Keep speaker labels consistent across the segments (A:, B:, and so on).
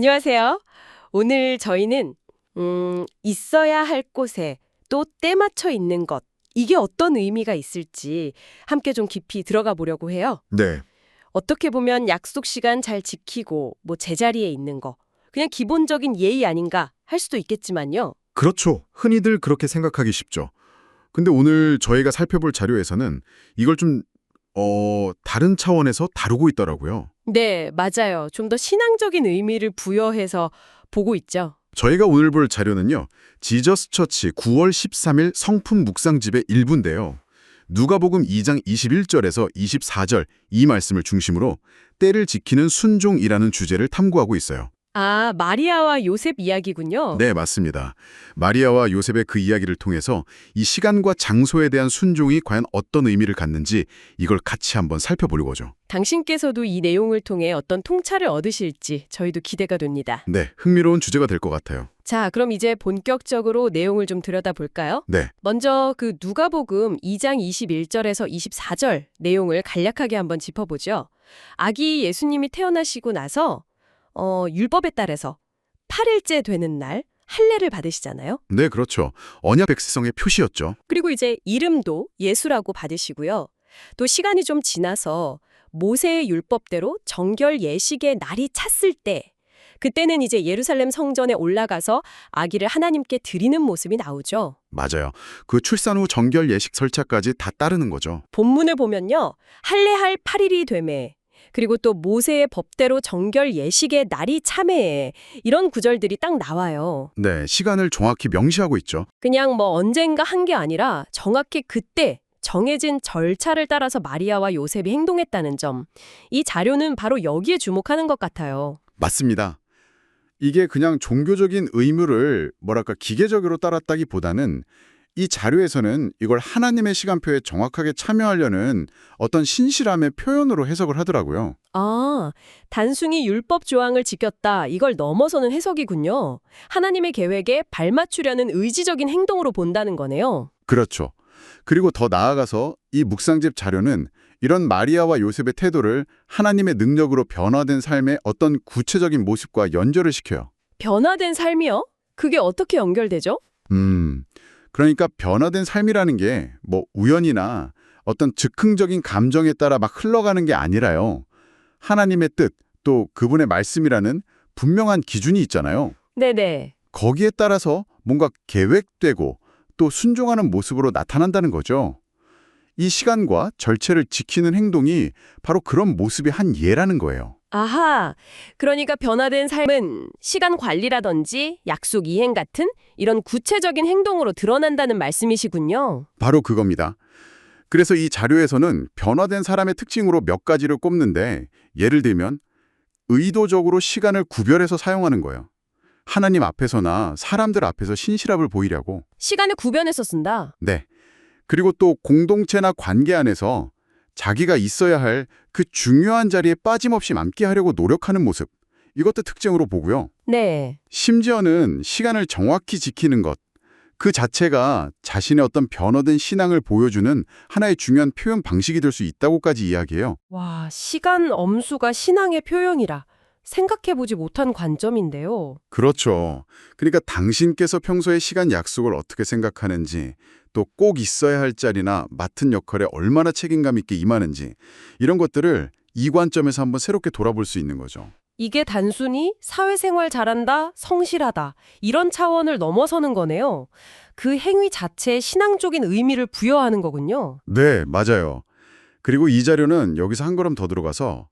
A: 안녕하세요. 오늘 저희는 있어야 할 곳에 또 때 맞춰 있는 것, 이게 어떤 의미가 있을지 함께 좀 깊이 들어가 보려고 해요.
B: 네,
A: 어떻게 보면 약속 시간 잘 지키고 뭐 제자리에 있는 거, 그냥 기본적인 예의 아닌가 할 수도 있겠지만요.
B: 그렇죠. 흔히들 그렇게 생각하기 쉽죠. 근데 오늘 저희가 살펴볼 자료에서는 이걸 좀, 다른 차원에서 다루고 있더라고요.
A: 네, 맞아요. 좀 더 신앙적인 의미를 부여해서 보고 있죠.
B: 저희가 오늘 볼 자료는요. 지저스 처치 9월 13일 성품 묵상집의 일부인데요. 누가복음 2장 21절에서 24절 이 말씀을 중심으로 때를 지키는 순종이라는 주제를 탐구하고 있어요.
A: 아, 마리아와 요셉 이야기군요.
B: 네, 맞습니다. 마리아와 요셉의 그 이야기를 통해서 이 시간과 장소에 대한 순종이 과연 어떤 의미를 갖는지 이걸 같이 한번 살펴보려고 하죠.
A: 당신께서도 이 내용을 통해 어떤 통찰을 얻으실지 저희도 기대가 됩니다.
B: 네, 흥미로운 주제가 될 것 같아요.
A: 자, 그럼 이제 본격적으로 내용을 좀 들여다볼까요?
B: 네,
A: 먼저 그 누가복음 2장 21절에서 24절 내용을 간략하게 한번 짚어보죠. 아기 예수님이 태어나시고 나서 율법에 따라서 8일째 되는 날 할례를 받으시잖아요.
B: 네, 그렇죠. 언약 백성의 표시였죠.
A: 그리고 이제 이름도 예수라고 받으시고요. 또 시간이 좀 지나서 모세의 율법대로 정결 예식의 날이 찼을 때 그때는 이제 예루살렘 성전에 올라가서 아기를 하나님께 드리는 모습이 나오죠.
B: 맞아요. 그 출산 후 정결 예식 설차까지 다 따르는 거죠.
A: 본문을 보면요. 할례할 8일이 되매 그리고 또 모세의 법대로 정결 예식의 날이 참에 이런 구절들이 딱 나와요.
B: 네, 시간을 정확히 명시하고 있죠.
A: 그냥 뭐 언젠가 한 게 아니라 정확히 그때 정해진 절차를 따라서 마리아와 요셉이 행동했다는 점. 이 자료는 바로 여기에 주목하는 것 같아요.
B: 맞습니다. 이게 그냥 종교적인 의무를 기계적으로 따랐다기보다는 이 자료에서는 이걸 하나님의 시간표에 정확하게 참여하려는 어떤 신실함의 표현으로 해석을 하더라고요.
A: 아, 단순히 율법 조항을 지켰다. 이걸 넘어서는 해석이군요. 하나님의 계획에 발맞추려는 의지적인 행동으로 본다는 거네요.
B: 그렇죠. 그리고 더 나아가서 이 묵상집 자료는 이런 마리아와 요셉의 태도를 하나님의 능력으로 변화된 삶의 어떤 구체적인 모습과 연결을 시켜요.
A: 변화된 삶이요? 그게 어떻게 연결되죠?
B: 그러니까 변화된 삶이라는 게 뭐 우연이나 어떤 즉흥적인 감정에 따라 막 흘러가는 게 아니라요. 하나님의 뜻, 또 그분의 말씀이라는 분명한 기준이 있잖아요.
A: 네네.
B: 거기에 따라서 뭔가 계획되고 또 순종하는 모습으로 나타난다는 거죠. 이 시간과 절체를 지키는 행동이 바로 그런 모습의 한 예라는 거예요.
A: 아하, 그러니까 변화된 삶은 시간 관리라든지 약속 이행 같은 이런 구체적인 행동으로 드러난다는 말씀이시군요.
B: 바로 그겁니다. 그래서 이 자료에서는 변화된 사람의 특징으로 몇 가지를 꼽는데 예를 들면 의도적으로 시간을 구별해서 사용하는 거예요. 하나님 앞에서나 사람들 앞에서 신실함을 보이려고.
A: 시간을 구별해서 쓴다.
B: 네. 그리고 또 공동체나 관계 안에서 자기가 있어야 할 그 중요한 자리에 빠짐없이 남게 하려고 노력하는 모습. 이것도 특징으로 보고요.
A: 네.
B: 심지어는 시간을 정확히 지키는 것. 그 자체가 자신의 어떤 변화된 신앙을 보여주는 하나의 중요한 표현 방식이 될 수 있다고까지 이야기해요.
A: 와, 시간 엄수가 신앙의 표현이라 생각해보지 못한 관점인데요.
B: 그렇죠. 그러니까 당신께서 평소에 시간 약속을 어떻게 생각하는지, 또 꼭 있어야 할 자리나 맡은 역할에 얼마나 책임감 있게 임하는지 이런 것들을 이 관점에서 한번 새롭게 돌아볼 수 있는 거죠.
A: 이게 단순히 사회생활 잘한다, 성실하다 이런 차원을 넘어서는 거네요. 그 행위 자체에 신앙적인 의미를 부여하는 거군요.
B: 네, 맞아요. 그리고 이 자료는 여기서 한 걸음 더 들어가서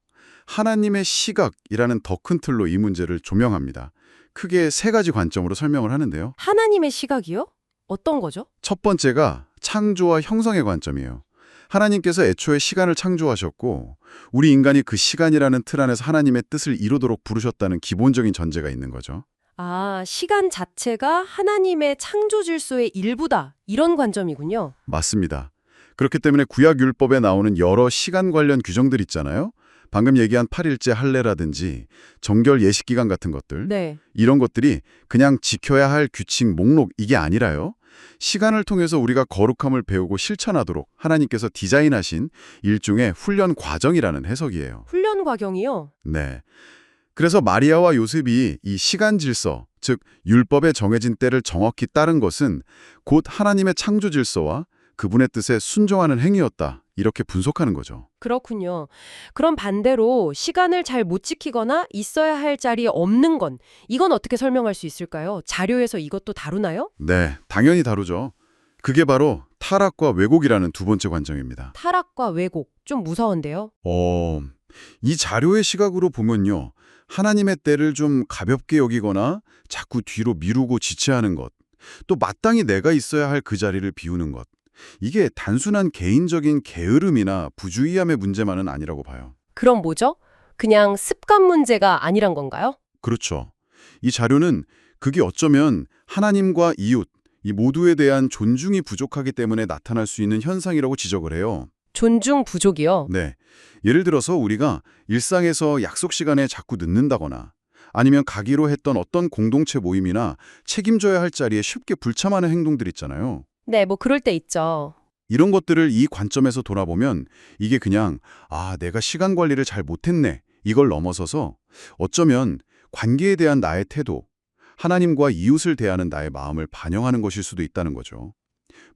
B: 하나님의 시각이라는 더 큰 틀로 이 문제를 조명합니다. 크게 세 가지 관점으로 설명을 하는데요.
A: 하나님의 시각이요? 어떤 거죠?
B: 첫 번째가 창조와 형성의 관점이에요. 하나님께서 애초에 시간을 창조하셨고 우리 인간이 그 시간이라는 틀 안에서 하나님의 뜻을 이루도록 부르셨다는 기본적인 전제가 있는 거죠.
A: 아, 시간 자체가 하나님의 창조 질서의 일부다. 이런 관점이군요.
B: 맞습니다. 그렇기 때문에 구약 율법에 나오는 여러 시간 관련 규정들 있잖아요. 방금 얘기한 8일째 할례라든지 정결 예식 기간 같은 것들.
A: 네.
B: 이런 것들이 그냥 지켜야 할 규칙 목록 이게 아니라요. 시간을 통해서 우리가 거룩함을 배우고 실천하도록 하나님께서 디자인하신 일종의 훈련 과정이라는 해석이에요.
A: 훈련 과정이요?
B: 네. 그래서 마리아와 요셉이 이 시간 질서, 즉 율법에 정해진 때를 정확히 따른 것은 곧 하나님의 창조 질서와 그분의 뜻에 순종하는 행위였다. 이렇게 분석하는 거죠.
A: 그렇군요. 그럼 반대로 시간을 잘 못 지키거나 있어야 할 자리에 없는 건 이건 어떻게 설명할 수 있을까요? 자료에서 이것도 다루나요?
B: 네, 당연히 다르죠. 그게 바로 타락과 왜곡이라는 두 번째 관점입니다.
A: 타락과 왜곡, 좀 무서운데요?
B: 이 자료의 시각으로 보면요. 하나님의 때를 좀 가볍게 여기거나 자꾸 뒤로 미루고 지체하는 것, 또 마땅히 내가 있어야 할 그 자리를 비우는 것. 이게 단순한 개인적인 게으름이나 부주의함의 문제만은 아니라고 봐요.
A: 그럼 뭐죠? 그냥 습관 문제가 아니란 건가요?
B: 그렇죠. 이 자료는 그게 어쩌면 하나님과 이웃, 이 모두에 대한 존중이 부족하기 때문에 나타날 수 있는 현상이라고 지적을 해요.
A: 존중 부족이요.
B: 네. 예를 들어서 우리가 일상에서 약속 시간에 자꾸 늦는다거나 아니면 가기로 했던 어떤 공동체 모임이나 책임져야 할 자리에 쉽게 불참하는 행동들 있잖아요.
A: 네, 뭐 그럴 때 있죠.
B: 이런 것들을 이 관점에서 돌아보면 이게 그냥 내가 시간 관리를 잘 못했네. 이걸 넘어서서 어쩌면 관계에 대한 나의 태도, 하나님과 이웃을 대하는 나의 마음을 반영하는 것일 수도 있다는 거죠.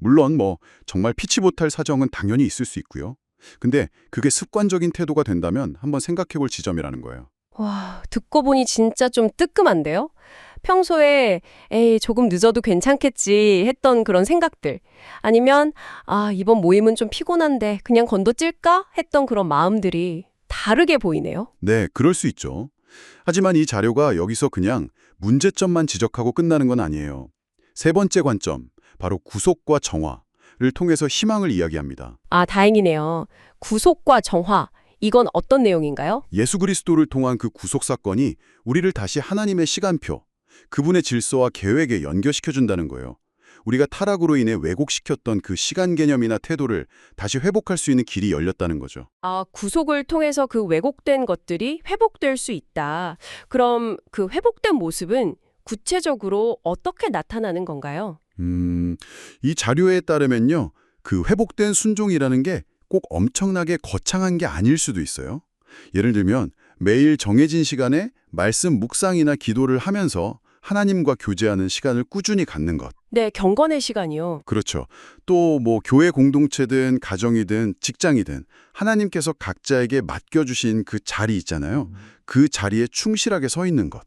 B: 물론 정말 피치 못할 사정은 당연히 있을 수 있고요. 근데 그게 습관적인 태도가 된다면 한번 생각해 볼 지점이라는 거예요.
A: 와, 듣고 보니 진짜 좀 뜨끔한데요? 평소에 에이, 조금 늦어도 괜찮겠지 했던 그런 생각들. 아니면 이번 모임은 좀 피곤한데 그냥 건너뛸까? 했던 그런 마음들이 다르게 보이네요.
B: 네, 그럴 수 있죠. 하지만 이 자료가 여기서 그냥 문제점만 지적하고 끝나는 건 아니에요. 세 번째 관점, 바로 구속과 정화를 통해서 희망을 이야기합니다.
A: 다행이네요. 구속과 정화, 이건 어떤 내용인가요?
B: 예수 그리스도를 통한 그 구속 사건이 우리를 다시 하나님의 시간표, 그분의 질서와 계획에 연결시켜준다는 거예요. 우리가 타락으로 인해 왜곡시켰던 그 시간 개념이나 태도를 다시 회복할 수 있는 길이 열렸다는 거죠.
A: 구속을 통해서 그 왜곡된 것들이 회복될 수 있다. 그럼 그 회복된 모습은 구체적으로 어떻게 나타나는 건가요?
B: 이 자료에 따르면요. 그 회복된 순종이라는 게 꼭 엄청나게 거창한 게 아닐 수도 있어요. 예를 들면 매일 정해진 시간에 말씀 묵상이나 기도를 하면서 하나님과 교제하는 시간을 꾸준히 갖는 것.
A: 네, 경건의 시간이요.
B: 그렇죠. 또 교회 공동체든 가정이든 직장이든 하나님께서 각자에게 맡겨주신 그 자리 있잖아요. 그 자리에 충실하게 서 있는 것.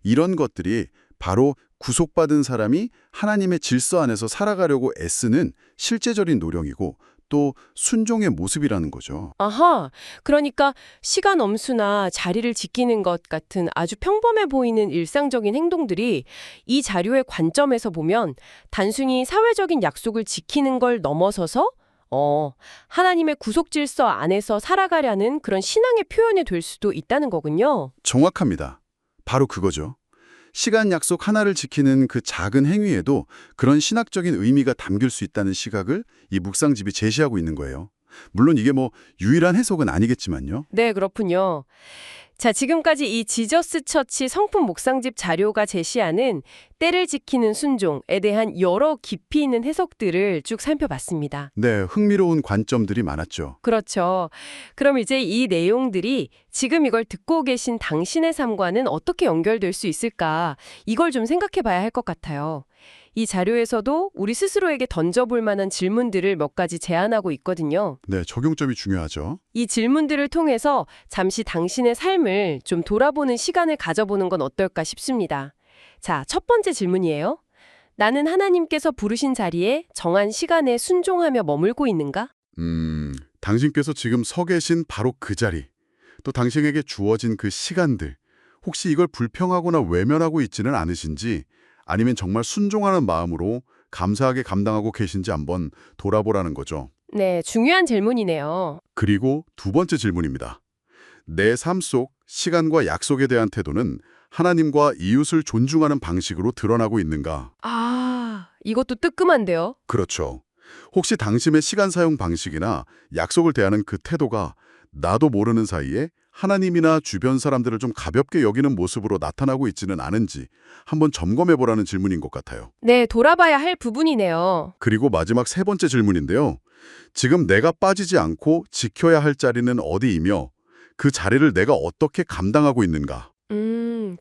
B: 이런 것들이 바로 구속받은 사람이 하나님의 질서 안에서 살아가려고 애쓰는 실제적인 노력이고 또 순종의 모습이라는 거죠.
A: 아하, 그러니까 시간 엄수나 자리를 지키는 것 같은 아주 평범해 보이는 일상적인 행동들이 이 자료의 관점에서 보면 단순히 사회적인 약속을 지키는 걸 넘어서서 하나님의 구속 질서 안에서 살아가려는 그런 신앙의 표현이 될 수도 있다는 거군요.
B: 정확합니다. 바로 그거죠. 시간 약속 하나를 지키는 그 작은 행위에도 그런 신학적인 의미가 담길 수 있다는 시각을 이 묵상집이 제시하고 있는 거예요. 물론 이게 유일한 해석은 아니겠지만요.
A: 네, 그렇군요. 자, 지금까지 이 지저스 처치 성품 묵상집 자료가 제시하는 때를 지키는 순종에 대한 여러 깊이 있는 해석들을 쭉 살펴봤습니다.
B: 네, 흥미로운 관점들이 많았죠.
A: 그렇죠. 그럼 이제 이 내용들이 지금 이걸 듣고 계신 당신의 삶과는 어떻게 연결될 수 있을까? 이걸 좀 생각해 봐야 할 것 같아요. 이 자료에서도 우리 스스로에게 던져볼 만한 질문들을 몇 가지 제안하고 있거든요.
B: 네, 적용점이 중요하죠.
A: 이 질문들을 통해서 잠시 당신의 삶을 좀 돌아보는 시간을 가져보는 건 어떨까 싶습니다. 자, 첫 번째 질문이에요. 나는 하나님께서 부르신 자리에 정한 시간에 순종하며 머물고 있는가?
B: 당신께서 지금 서 계신 바로 그 자리, 또 당신에게 주어진 그 시간들, 혹시 이걸 불평하거나 외면하고 있지는 않으신지, 아니면 정말 순종하는 마음으로 감사하게 감당하고 계신지 한번 돌아보라는 거죠.
A: 네, 중요한 질문이네요.
B: 그리고 두 번째 질문입니다. 내 삶 속 시간과 약속에 대한 태도는 하나님과 이웃을 존중하는 방식으로 드러나고 있는가?
A: 이것도 뜨끔한데요?
B: 그렇죠. 혹시 당신의 시간 사용 방식이나 약속을 대하는 그 태도가 나도 모르는 사이에 하나님이나 주변 사람들을 좀 가볍게 여기는 모습으로 나타나고 있지는 않은지 한번 점검해보라는 질문인 것 같아요.
A: 네, 돌아봐야 할 부분이네요.
B: 그리고 마지막 세 번째 질문인데요. 지금 내가 빠지지 않고 지켜야 할 자리는 어디이며 그 자리를 내가 어떻게 감당하고 있는가?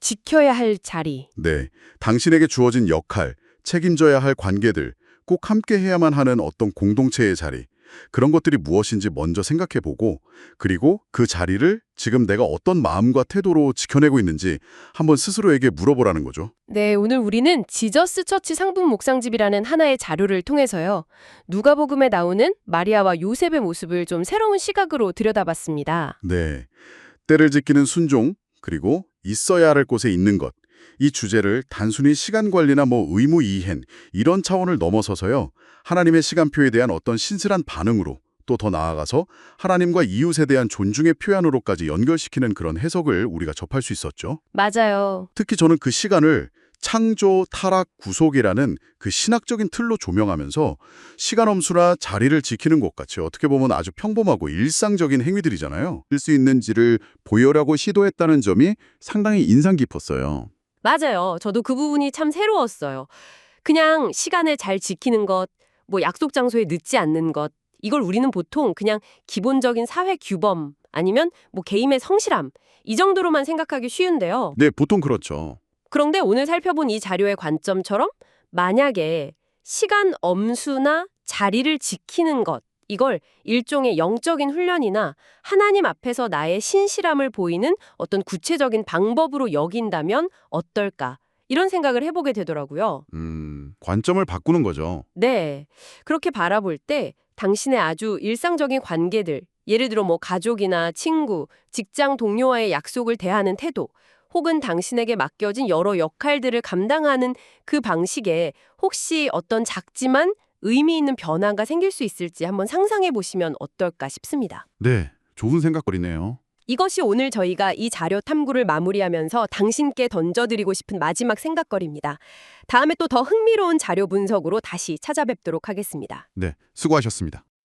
A: 지켜야 할 자리.
B: 네, 당신에게 주어진 역할, 책임져야 할 관계들, 꼭 함께 해야만 하는 어떤 공동체의 자리, 그런 것들이 무엇인지 먼저 생각해보고, 그리고 그 자리를 지금 내가 어떤 마음과 태도로 지켜내고 있는지 한번 스스로에게 물어보라는 거죠.
A: 네, 오늘 우리는 지저스 처치 상분 묵상집이라는 하나의 자료를 통해서요. 누가복음에 나오는 마리아와 요셉의 모습을 좀 새로운 시각으로 들여다봤습니다.
B: 네, 때를 지키는 순종, 그리고 있어야 할 곳에 있는 것, 이 주제를 단순히 시간 관리나 의무 이행 이런 차원을 넘어서서요. 하나님의 시간표에 대한 어떤 신실한 반응으로 또 더 나아가서 하나님과 이웃에 대한 존중의 표현으로까지 연결시키는 그런 해석을 우리가 접할 수 있었죠.
A: 맞아요.
B: 특히 저는 그 시간을 창조, 타락, 구속이라는 그 신학적인 틀로 조명하면서 시간 엄수나 자리를 지키는 것 같이 어떻게 보면 아주 평범하고 일상적인 행위들이잖아요. 쓸 수 있는지를 보여라고 시도했다는 점이 상당히 인상 깊었어요.
A: 맞아요. 저도 그 부분이 참 새로웠어요. 그냥 시간을 잘 지키는 것, 약속 장소에 늦지 않는 것, 이걸 우리는 보통 그냥 기본적인 사회 규범 아니면 개인의 성실함 이 정도로만 생각하기 쉬운데요.
B: 네, 보통 그렇죠.
A: 그런데 오늘 살펴본 이 자료의 관점처럼 만약에 시간 엄수나 자리를 지키는 것, 이걸 일종의 영적인 훈련이나 하나님 앞에서 나의 신실함을 보이는 어떤 구체적인 방법으로 여긴다면 어떨까? 이런 생각을 해보게 되더라고요.
B: 관점을 바꾸는 거죠.
A: 네. 그렇게 바라볼 때 당신의 아주 일상적인 관계들, 예를 들어 가족이나 친구, 직장 동료와의 약속을 대하는 태도, 혹은 당신에게 맡겨진 여러 역할들을 감당하는 그 방식에 혹시 어떤 작지만 의미 있는 변화가 생길 수 있을지 한번 상상해 보시면 어떨까 싶습니다.
B: 네, 좋은 생각거리네요.
A: 이것이 오늘 저희가 이 자료 탐구를 마무리하면서 당신께 던져드리고 싶은 마지막 생각거리입니다. 다음에 또 더 흥미로운 자료 분석으로 다시 찾아뵙도록 하겠습니다.
B: 네, 수고하셨습니다.